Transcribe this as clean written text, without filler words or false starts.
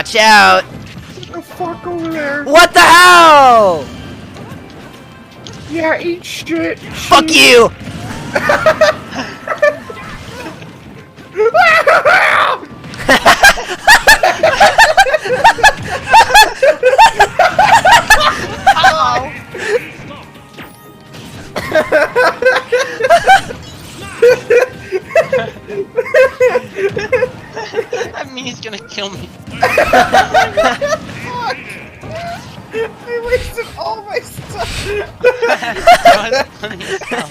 Watch out! What the fuck over there? What the hell? Yeah, eat shit. Fuck you! Ow! That means he's gonna kill me. I wasted all my stuff. That was funny as hell.